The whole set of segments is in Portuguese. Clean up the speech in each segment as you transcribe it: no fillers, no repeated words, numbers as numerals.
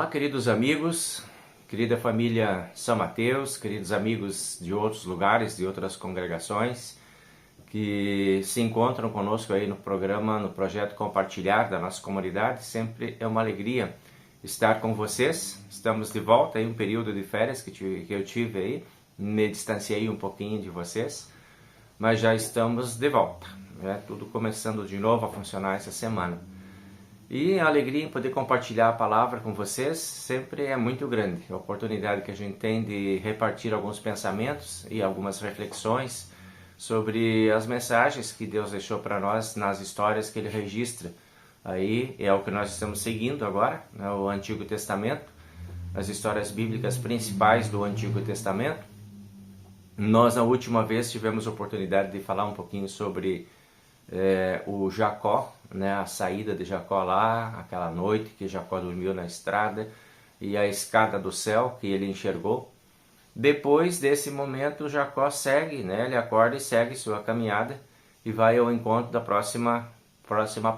Olá, queridos amigos, querida família São Mateus, queridos amigos de outros lugares, de outras congregações que se encontram conosco aí no programa, no projeto Compartilhar da nossa comunidade. Sempre é uma alegria estar com vocês. Estamos de volta aí, um período de férias que eu tive aí, me distanciei um pouquinho de vocês, mas já estamos de volta, né? Tudo começando de novo a funcionar essa semana. E a alegria em poder compartilhar a palavra com vocês sempre é muito grande. A oportunidade que a gente tem de repartir alguns pensamentos e algumas reflexões sobre as mensagens que Deus deixou para nós nas histórias que Ele registra. Aí é o que nós estamos seguindo agora, né, o Antigo Testamento, as histórias bíblicas principais do Antigo Testamento. Nós, na última vez, tivemos a oportunidade de falar um pouquinho sobre o Jacó, né, a saída de Jacó lá, aquela noite que Jacó dormiu na estrada e a escada do céu que ele enxergou. Depois desse momento, Jacó segue, né, ele acorda e segue sua caminhada e vai ao encontro da próxima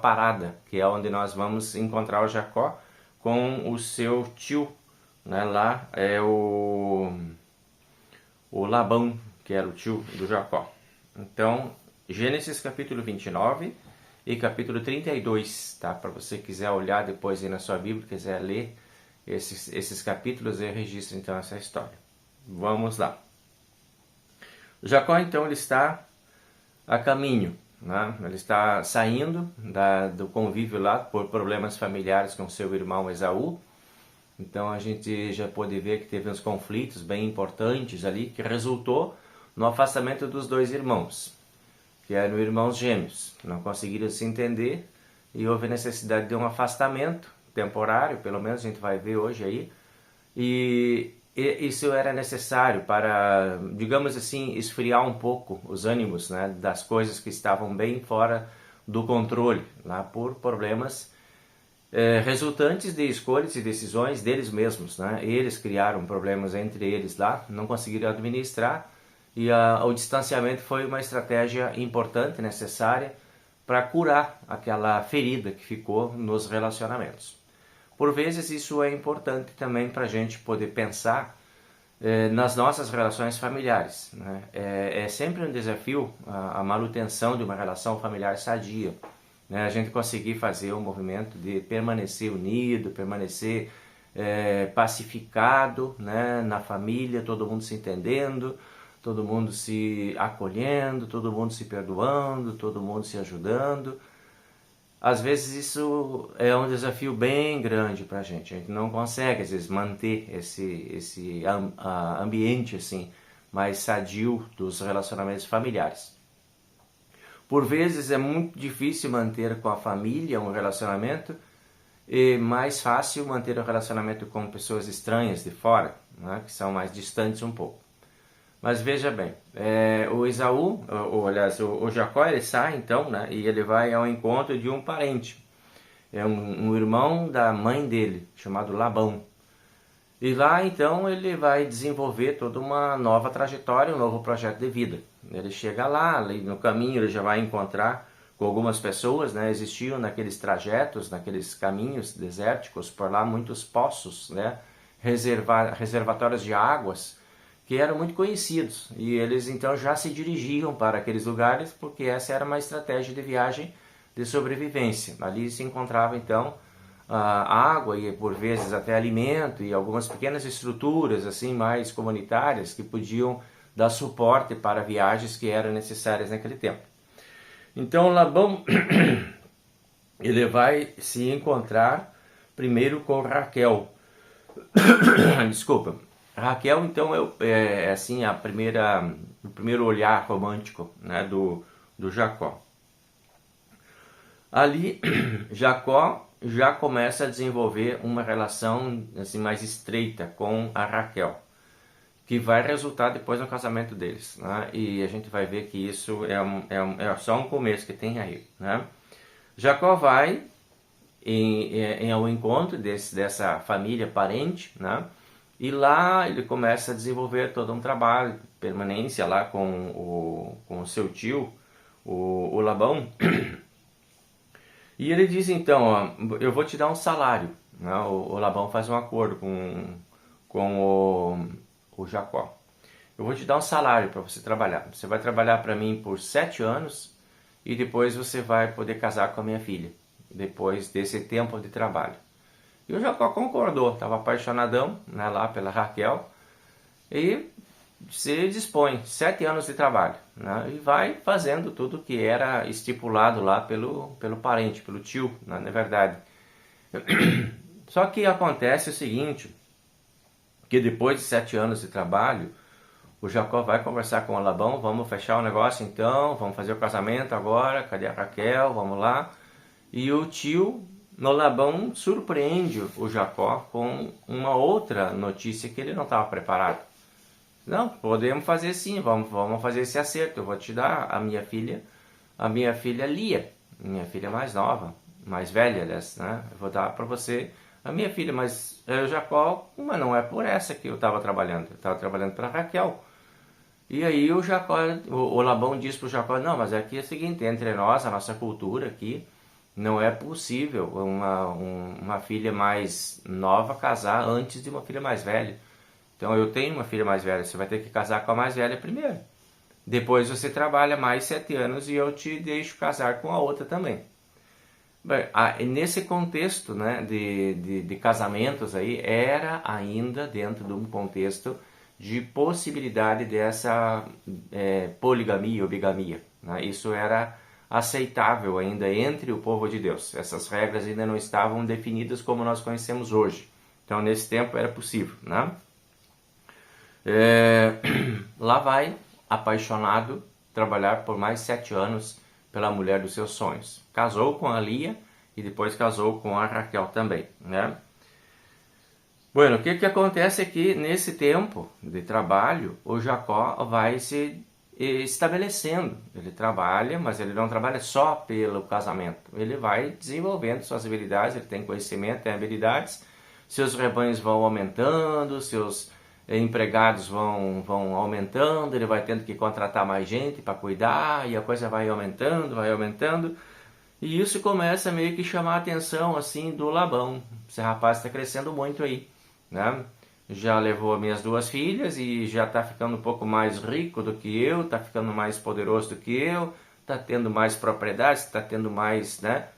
parada, que é onde nós vamos encontrar o Jacó com o seu tio, né, lá é o Labão, que era o tio do Jacó. Então, Gênesis capítulo 29 e capítulo 32, tá? Para você quiser olhar depois aí na sua Bíblia, quiser ler esses capítulos, eu registro então essa história. Vamos lá. Jacó então ele está a caminho, né? Ele está saindo do convívio lá por problemas familiares com seu irmão Esaú. Então a gente já pode ver que teve uns conflitos bem importantes ali, que resultou no afastamento dos dois irmãos, que eram irmãos gêmeos, não conseguiram se entender e houve necessidade de um afastamento temporário, pelo menos a gente vai ver hoje aí, e isso era necessário para, digamos assim, esfriar um pouco os ânimos, né, das coisas que estavam bem fora do controle, lá por problemas resultantes de escolhas e decisões deles mesmos, né? Eles criaram problemas entre eles lá, não conseguiram administrar. E o distanciamento foi uma estratégia importante, necessária, para curar aquela ferida que ficou nos relacionamentos. Por vezes isso é importante também para a gente poder pensar nas nossas relações familiares, né? É sempre um desafio a manutenção de uma relação familiar sadia, né? A gente conseguir fazer um movimento de permanecer unido, permanecer pacificado, né? Na família, todo mundo se entendendo, todo mundo se acolhendo, todo mundo se perdoando, todo mundo se ajudando. Às vezes isso é um desafio bem grande para a gente não consegue às vezes manter esse ambiente assim, mais sadio dos relacionamentos familiares. Por vezes é muito difícil manter com a família um relacionamento e mais fácil manter um relacionamento com pessoas estranhas de fora, né, que são mais distantes um pouco. Mas veja bem, o Esaú, o Jacó, ele sai então, né, e ele vai ao encontro de um parente. É um irmão da mãe dele, chamado Labão. E lá então ele vai desenvolver toda uma nova trajetória, um novo projeto de vida. Ele chega lá, ali no caminho ele já vai encontrar com algumas pessoas, né, existiam naqueles trajetos, naqueles caminhos desérticos, por lá muitos poços, né, reservatórios de águas, que eram muito conhecidos, e eles então já se dirigiam para aqueles lugares, porque essa era uma estratégia de viagem de sobrevivência. Ali se encontrava então água e por vezes até alimento e algumas pequenas estruturas assim mais comunitárias que podiam dar suporte para viagens que eram necessárias naquele tempo. Então Labão ele vai se encontrar primeiro com Raquel. Desculpa. Raquel, então, é assim, o primeiro olhar romântico, né, do Jacó. Ali, Jacó já começa a desenvolver uma relação assim, mais estreita com a Raquel, que vai resultar depois no casamento deles, né? E a gente vai ver que isso é só um começo que tem aí, né? Jacó vai ao encontro dessa família parente, né? E lá ele começa a desenvolver todo um trabalho, permanência lá com o seu tio, o Labão. E ele diz então, ó, eu vou te dar um salário, né? O Labão faz um acordo com o Jacó. Eu vou te dar um salário para você trabalhar. Você vai trabalhar para mim por 7 anos e depois você vai poder casar com a minha filha, depois desse tempo de trabalho. E o Jacó concordou, estava apaixonadão, né, lá pela Raquel, e se dispõe 7 anos de trabalho, né, e vai fazendo tudo que era estipulado lá pelo parente, pelo tio, né, na verdade. Só que acontece o seguinte, que depois de 7 anos de trabalho, o Jacó vai conversar com o Labão, vamos fechar o negócio então, vamos fazer o casamento agora, cadê a Raquel, vamos lá. E o tio, no Labão, surpreende o Jacó com uma outra notícia que ele não estava preparado. Não, podemos fazer sim, vamos fazer esse acerto, eu vou te dar a minha filha Lia, minha filha mais nova, mais velha, aliás, né? Eu vou dar para você a minha filha, mas Jacó, mas não é por essa que eu estava trabalhando para Raquel. E aí o Jacó, o Labão diz para o Jacó, não, mas aqui é o seguinte, entre nós, a nossa cultura aqui, não é possível uma filha mais nova casar antes de uma filha mais velha. Então eu tenho uma filha mais velha, você vai ter que casar com a mais velha primeiro. Depois você trabalha mais 7 anos e eu te deixo casar com a outra também. Bem, nesse contexto, né, de casamentos aí, era ainda dentro de um contexto de possibilidade dessa poligamia ou bigamia, né? Isso era aceitável ainda entre o povo de Deus. Essas regras ainda não estavam definidas como nós conhecemos hoje. Então, nesse tempo era possível, né? Lá vai, apaixonado, trabalhar por mais 7 anos pela mulher dos seus sonhos. Casou com a Lia e depois casou com a Raquel também, né? Bueno, o que acontece é que nesse tempo de trabalho, o Jacó vai se estabelecendo. Ele trabalha, mas ele não trabalha só pelo casamento. Ele vai desenvolvendo suas habilidades, ele tem conhecimento, tem habilidades, seus rebanhos vão aumentando, seus empregados vão aumentando, ele vai tendo que contratar mais gente para cuidar, e a coisa vai aumentando, e isso começa meio que chamar a atenção assim do Labão. Esse rapaz está crescendo muito aí, né? Já levou minhas 2 filhas e já está ficando um pouco mais rico do que eu, está ficando mais poderoso do que eu, está tendo mais propriedades, está tendo mais, né,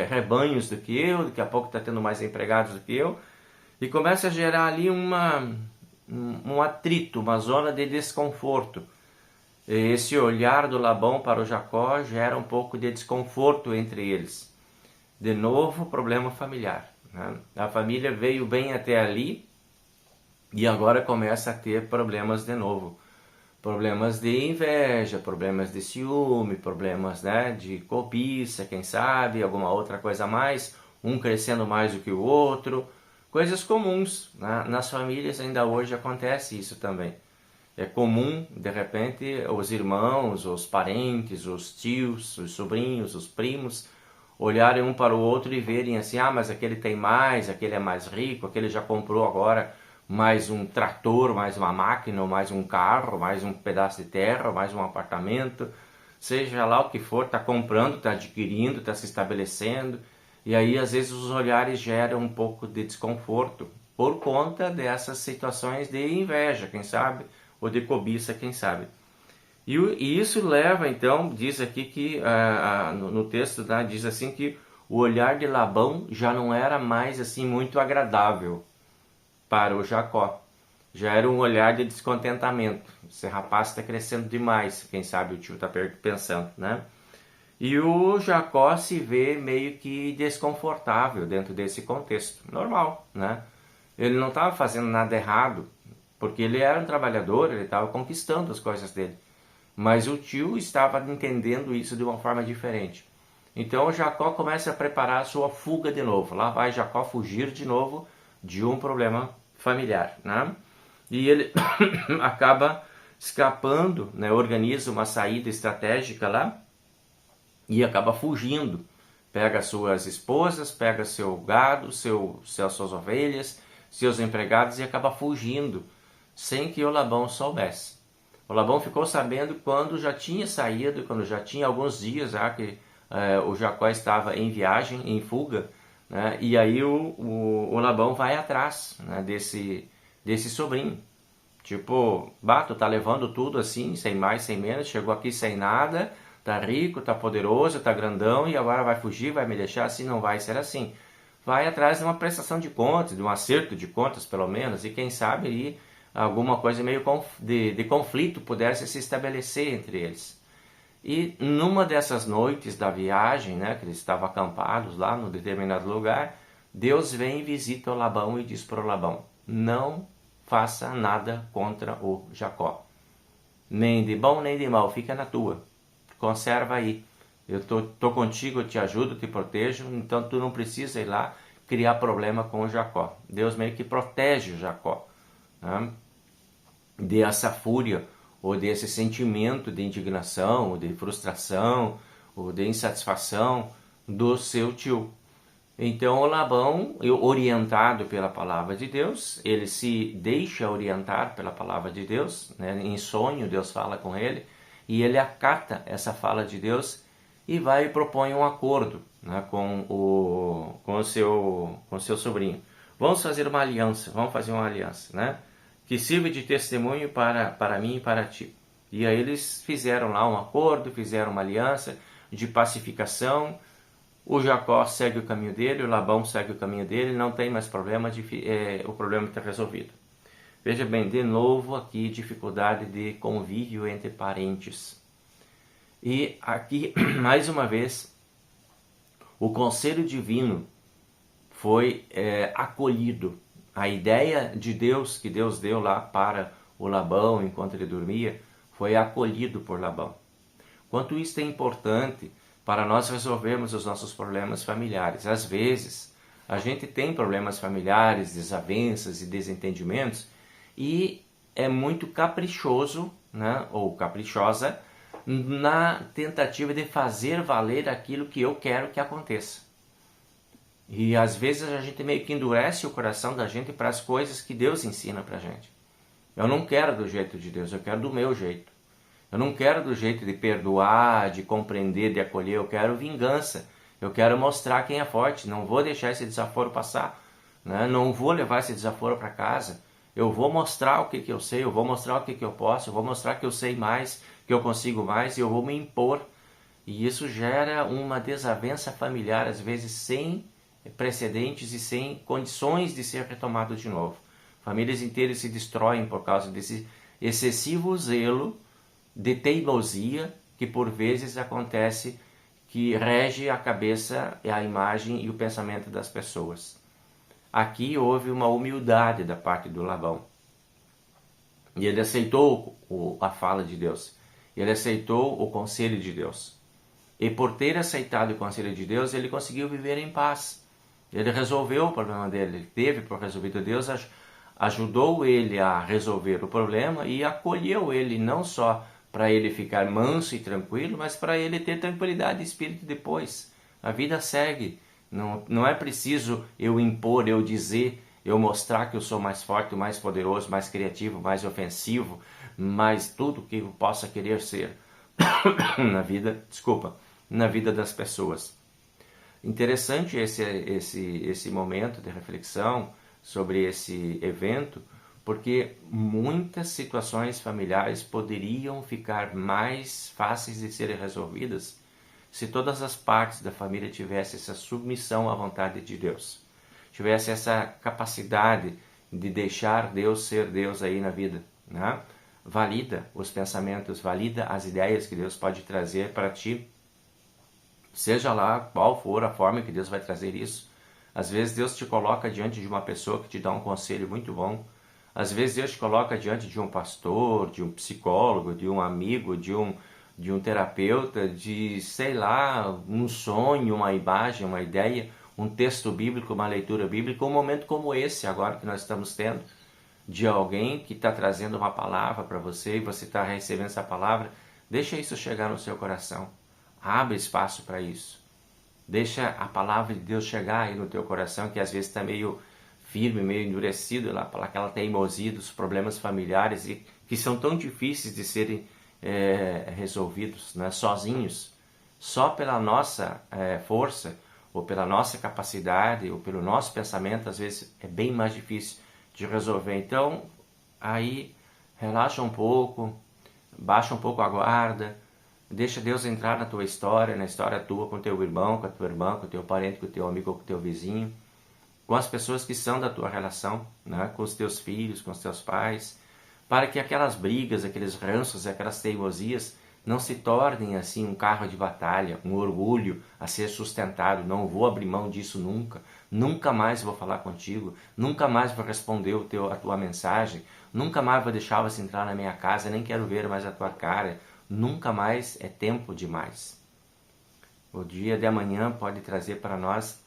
rebanhos do que eu, daqui a pouco está tendo mais empregados do que eu, e começa a gerar ali um atrito, uma zona de desconforto. Esse olhar do Labão para o Jacó gera um pouco de desconforto entre eles. De novo, problema familiar, né? A família veio bem até ali e agora começa a ter problemas de novo. Problemas de inveja, problemas de ciúme, problemas, né, de cobiça, quem sabe, alguma outra coisa a mais, um crescendo mais do que o outro. Coisas comuns, né? Nas famílias ainda hoje acontece isso também. É comum, de repente, os irmãos, os parentes, os tios, os sobrinhos, os primos, olharem um para o outro e verem assim, mas aquele tem mais, aquele é mais rico, aquele já comprou agora mais um trator, mais uma máquina, mais um carro, mais um pedaço de terra, mais um apartamento, seja lá o que for, está comprando, está adquirindo, está se estabelecendo. E aí, às vezes, os olhares geram um pouco de desconforto por conta dessas situações de inveja, quem sabe, ou de cobiça, quem sabe. E isso leva, então, diz aqui que, no texto, né, diz assim que o olhar de Labão já não era mais assim muito agradável para o Jacó. Já era um olhar de descontentamento. Esse rapaz está crescendo demais, quem sabe o tio está pensando, né? E o Jacó se vê meio que desconfortável dentro desse contexto. Normal, né? Ele não estava fazendo nada errado, porque ele era um trabalhador, ele estava conquistando as coisas dele. Mas o tio estava entendendo isso de uma forma diferente. Então o Jacó começa a preparar a sua fuga de novo. Lá vai Jacó fugir de novo de um problema familiar, né? E ele acaba escapando, né? Organiza uma saída estratégica lá, e acaba fugindo. Pega suas esposas, pega seu gado, suas ovelhas, seus empregados e acaba fugindo, sem que o Labão soubesse. O Labão ficou sabendo quando já tinha saído, quando já tinha alguns dias já que o Jacó estava em viagem, em fuga, né? E aí o Labão vai atrás, né, desse sobrinho. Tipo, tu tá levando tudo assim, sem mais, sem menos, chegou aqui sem nada, tá rico, tá poderoso, tá grandão e agora vai fugir, vai me deixar assim, não vai ser assim. Vai atrás de uma prestação de contas, de um acerto de contas pelo menos, e quem sabe aí alguma coisa meio de conflito pudesse se estabelecer entre eles. E numa dessas noites da viagem, né, que eles estavam acampados lá no determinado lugar, Deus vem e visita o Labão e diz para o Labão: não faça nada contra o Jacó. Nem de bom nem de mal, fica na tua. Conserva aí. Eu tô contigo, eu te ajudo, eu te protejo, então tu não precisa ir lá criar problema com o Jacó. Deus meio que protege o Jacó, né, dessa fúria ou desse sentimento de indignação, ou de frustração, ou de insatisfação do seu tio. Então o Labão, orientado pela palavra de Deus, ele se deixa orientar pela palavra de Deus, né? Em sonho Deus fala com ele, e ele acata essa fala de Deus e vai e propõe um acordo, né, com o seu sobrinho. Vamos fazer uma aliança, né, que sirva de testemunho para mim e para ti. E aí eles fizeram lá um acordo, fizeram uma aliança de pacificação. O Jacó segue o caminho dele, o Labão segue o caminho dele, não tem mais problema, o problema está resolvido. Veja bem, de novo aqui, dificuldade de convívio entre parentes. E aqui, mais uma vez, o conselho divino foi acolhido. A ideia de Deus, que Deus deu lá para o Labão enquanto ele dormia, foi acolhido por Labão. Quanto isso é importante para nós resolvermos os nossos problemas familiares. Às vezes, a gente tem problemas familiares, desavenças e desentendimentos, e é muito caprichoso, né, ou caprichosa, na tentativa de fazer valer aquilo que eu quero que aconteça. E às vezes a gente meio que endurece o coração da gente para as coisas que Deus ensina para a gente. Eu não quero do jeito de Deus, eu quero do meu jeito. Eu não quero do jeito de perdoar, de compreender, de acolher, eu quero vingança. Eu quero mostrar quem é forte, não vou deixar esse desaforo passar, né? Não vou levar esse desaforo para casa. Eu vou mostrar o que eu sei, eu vou mostrar o que eu posso, eu vou mostrar que eu sei mais, que eu consigo mais, e eu vou me impor. E isso gera uma desavença familiar, às vezes sem precedentes e sem condições de ser retomado de novo. Famílias inteiras se destroem por causa desse excessivo zelo de teimosia que por vezes acontece, que rege a cabeça, a imagem e o pensamento das pessoas. Aqui houve uma humildade da parte do Labão. E ele aceitou a fala de Deus. Ele aceitou o conselho de Deus. E por ter aceitado o conselho de Deus, ele conseguiu viver em paz. Ele resolveu o problema dele. Ele teve por resolvido. Deus ajudou ele a resolver o problema e acolheu ele não só para ele ficar manso e tranquilo, mas para ele ter tranquilidade de espírito depois. A vida segue. Não é preciso eu impor, eu dizer, eu mostrar que eu sou mais forte, mais poderoso, mais criativo, mais ofensivo, mais tudo que eu possa querer ser na vida das pessoas. Interessante esse momento de reflexão sobre esse evento, porque muitas situações familiares poderiam ficar mais fáceis de serem resolvidas se todas as partes da família tivessem essa submissão à vontade de Deus, tivesse essa capacidade de deixar Deus ser Deus aí na vida, né? Valida os pensamentos, valida as ideias que Deus pode trazer para ti, seja lá qual for a forma que Deus vai trazer isso. Às vezes Deus te coloca diante de uma pessoa que te dá um conselho muito bom. Às vezes Deus te coloca diante de um pastor, de um psicólogo, de um amigo, de um terapeuta, de, sei lá, um sonho, uma imagem, uma ideia, um texto bíblico, uma leitura bíblica, um momento como esse agora que nós estamos tendo, de alguém que está trazendo uma palavra para você e você está recebendo essa palavra. Deixa isso chegar no seu coração. Abre espaço para isso. Deixa a palavra de Deus chegar aí no teu coração, que às vezes está meio firme, meio endurecido lá, pela aquela teimosia dos problemas familiares e que são tão difíceis de serem resolvidos, né, sozinhos, só pela nossa força ou pela nossa capacidade, ou pelo nosso pensamento, às vezes é bem mais difícil de resolver. Então, aí relaxa um pouco, baixa um pouco a guarda, deixa Deus entrar na tua história, na história tua com teu irmão, com a tua irmã, com o teu parente, com o teu amigo, com o teu vizinho, com as pessoas que são da tua relação, né? Com os teus filhos, com os teus pais, para que aquelas brigas, aqueles ranços, aquelas teimosias não se tornem assim um carro de batalha, um orgulho a ser sustentado. Não vou abrir mão disso nunca, nunca mais vou falar contigo, nunca mais vou responder a tua mensagem, nunca mais vou deixar você entrar na minha casa, nem quero ver mais a tua cara, nunca mais é tempo demais. O dia de amanhã pode trazer para nós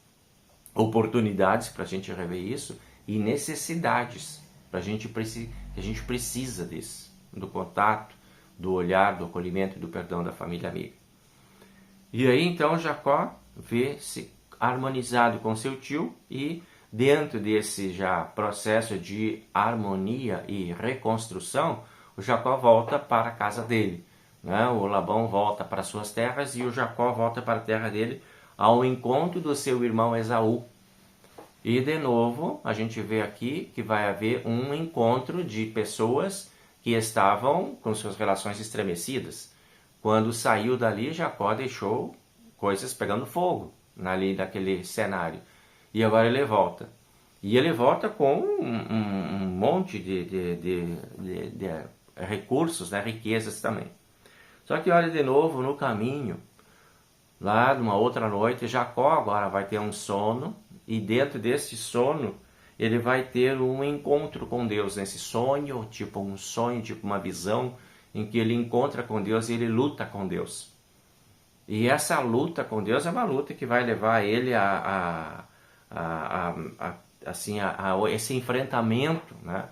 oportunidades para a gente rever isso e necessidades para a gente precisa disso, do contato, do olhar, do acolhimento e do perdão da família amiga. E aí então Jacó vê-se harmonizado com seu tio e dentro desse já processo de harmonia e reconstrução, o Jacó volta para a casa dele, né? O Labão volta para suas terras e o Jacó volta para a terra dele ao encontro do seu irmão Esaú. E de novo a gente vê aqui que vai haver um encontro de pessoas que estavam com suas relações estremecidas. Quando saiu dali, Jacó deixou coisas pegando fogo ali naquele cenário. E agora ele volta. E ele volta com um monte de recursos, né, riquezas também. Só que olha de novo no caminho, lá numa outra noite, Jacó agora vai ter um sono. E dentro desse sono, ele vai ter um encontro com Deus nesse sonho, tipo um sonho, tipo uma visão, em que ele encontra com Deus e ele luta com Deus. E essa luta com Deus é uma luta que vai levar ele a esse enfrentamento, né,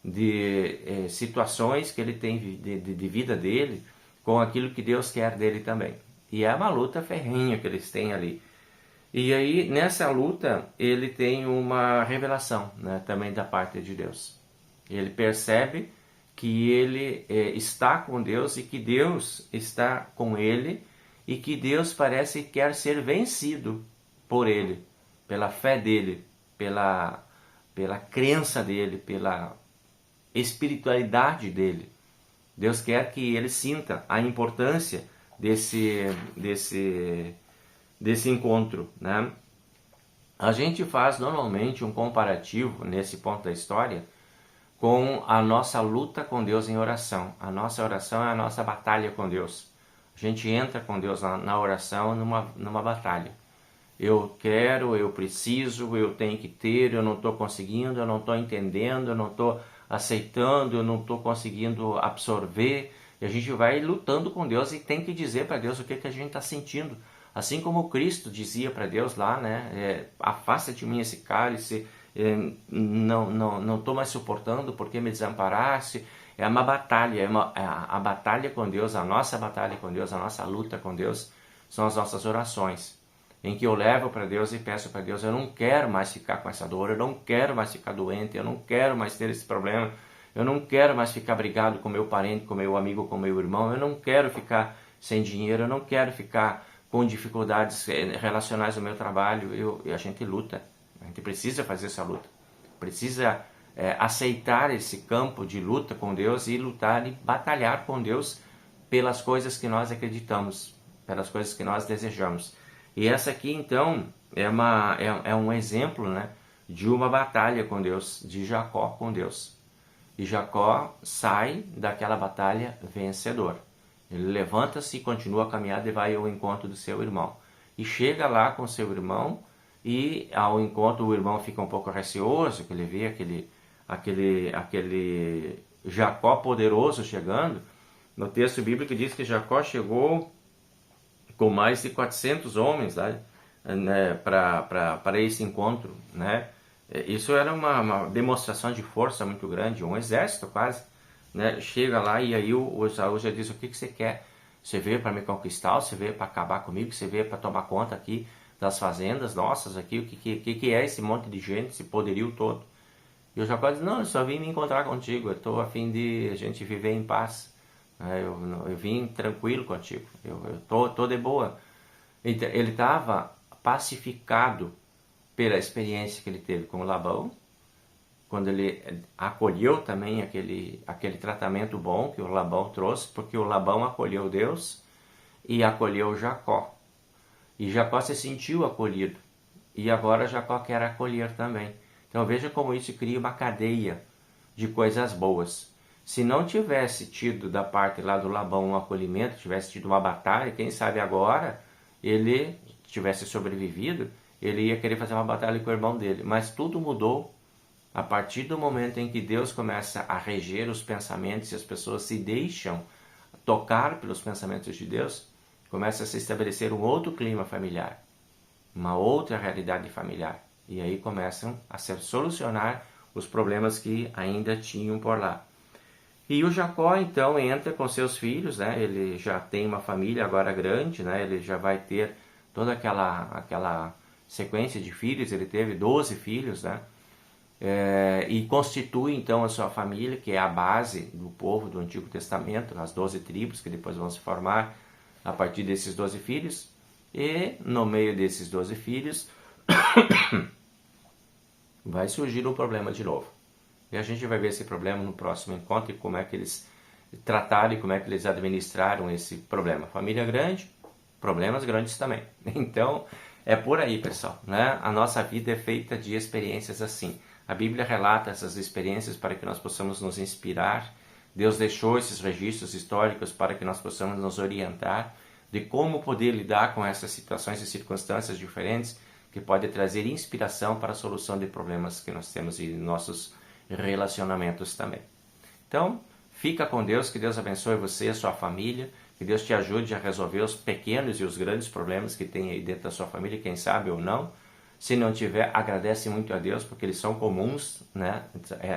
de situações que ele tem de vida dele com aquilo que Deus quer dele também. E é uma luta ferrenha que eles têm ali. E aí, nessa luta, ele tem uma revelação, né, também da parte de Deus. Ele percebe que ele está com Deus e que Deus está com ele e que Deus parece que quer ser vencido por ele, pela fé dele, pela crença dele, pela espiritualidade dele. Deus quer que ele sinta a importância desse encontro, né? A gente faz normalmente um comparativo nesse ponto da história com a nossa luta com Deus em oração. A nossa oração é a nossa batalha com Deus. A gente entra com Deus na oração numa batalha. Eu quero, eu preciso, eu tenho que ter, eu não estou conseguindo, eu não estou entendendo, eu não estou aceitando, eu não estou conseguindo absorver. E a gente vai lutando com Deus e tem que dizer para Deus o que a gente está sentindo. Assim como Cristo dizia para Deus lá, né? Afasta de mim esse cálice, não estou mais suportando porque me desamparaste. É uma batalha, a batalha com Deus, a nossa batalha com Deus, a nossa luta com Deus, são as nossas orações, em que eu levo para Deus e peço para Deus, eu não quero mais ficar com essa dor, eu não quero mais ficar doente, eu não quero mais ter esse problema, eu não quero mais ficar brigado com meu parente, com meu amigo, com meu irmão, eu não quero ficar sem dinheiro, eu não quero ficar com dificuldades relacionais ao meu trabalho. A gente luta, a gente precisa fazer essa luta, precisa aceitar esse campo de luta com Deus e lutar e batalhar com Deus pelas coisas que nós acreditamos, pelas coisas que nós desejamos. E essa aqui então é um exemplo, né, de uma batalha com Deus, de Jacó com Deus. E Jacó sai daquela batalha vencedor. Ele levanta-se e continua a caminhada e vai ao encontro do seu irmão. E chega lá com seu irmão e ao encontro o irmão fica um pouco receoso, que ele vê aquele Jacó poderoso chegando. No texto bíblico diz que Jacó chegou com mais de 400 homens, né, para esse encontro, né? Isso era uma demonstração de força muito grande, um exército quase, né? Chega lá e aí o Esaú já diz: o que você quer? Você veio para me conquistar? Você veio para acabar comigo? Você veio para tomar conta aqui das fazendas nossas aqui? O que é esse monte de gente, esse poderio todo? E o Jacó diz: não, eu só vim me encontrar contigo, eu estou a fim de a gente viver em paz, eu vim tranquilo contigo, eu tô de boa. Ele estava pacificado pela experiência que ele teve com Labão, quando ele acolheu também aquele tratamento bom que o Labão trouxe, porque o Labão acolheu Deus e acolheu Jacó. E Jacó se sentiu acolhido. E agora Jacó quer acolher também. Então veja como isso cria uma cadeia de coisas boas. Se não tivesse tido da parte lá do Labão um acolhimento, tivesse tido uma batalha, quem sabe agora ele tivesse sobrevivido, ele ia querer fazer uma batalha com o irmão dele. Mas tudo mudou a partir do momento em que Deus começa a reger os pensamentos e as pessoas se deixam tocar pelos pensamentos de Deus, começa a se estabelecer um outro clima familiar, uma outra realidade familiar. E aí começam a se solucionar os problemas que ainda tinham por lá. E o Jacó então entra com seus filhos, né? Ele já tem uma família agora grande, né? Ele já vai ter toda aquela sequência de filhos, ele teve 12 filhos, né? E constitui então a sua família, que é a base do povo do Antigo Testamento, as 12 tribos que depois vão se formar a partir desses 12 filhos. E no meio desses 12 filhos vai surgir um problema de novo. E a gente vai ver esse problema no próximo encontro e como é que eles trataram e como é que eles administraram esse problema. Família grande, problemas grandes também. Então, é por aí, pessoal, né? A nossa vida é feita de experiências assim. A Bíblia relata essas experiências para que nós possamos nos inspirar. Deus deixou esses registros históricos para que nós possamos nos orientar de como poder lidar com essas situações e circunstâncias diferentes que podem trazer inspiração para a solução de problemas que nós temos em nossos relacionamentos também. Então, fica com Deus, que Deus abençoe você e a sua família, que Deus te ajude a resolver os pequenos e os grandes problemas que tem aí dentro da sua família, quem sabe ou não. Se não tiver, agradece muito a Deus, porque eles são comuns, né?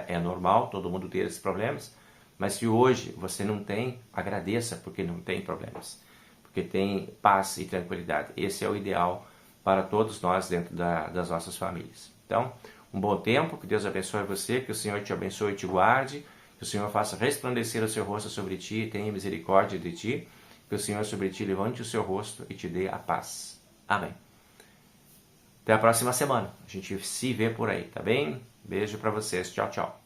É normal todo mundo ter esses problemas, mas se hoje você não tem, agradeça porque não tem problemas, porque tem paz e tranquilidade. Esse é o ideal para todos nós dentro das nossas famílias. Então, um bom tempo, que Deus abençoe você, que o Senhor te abençoe e te guarde, que o Senhor faça resplandecer o seu rosto sobre ti e tenha misericórdia de ti, que o Senhor sobre ti levante o seu rosto e te dê a paz. Amém. Até a próxima semana. A gente se vê por aí, tá bem? Beijo para vocês. Tchau, tchau.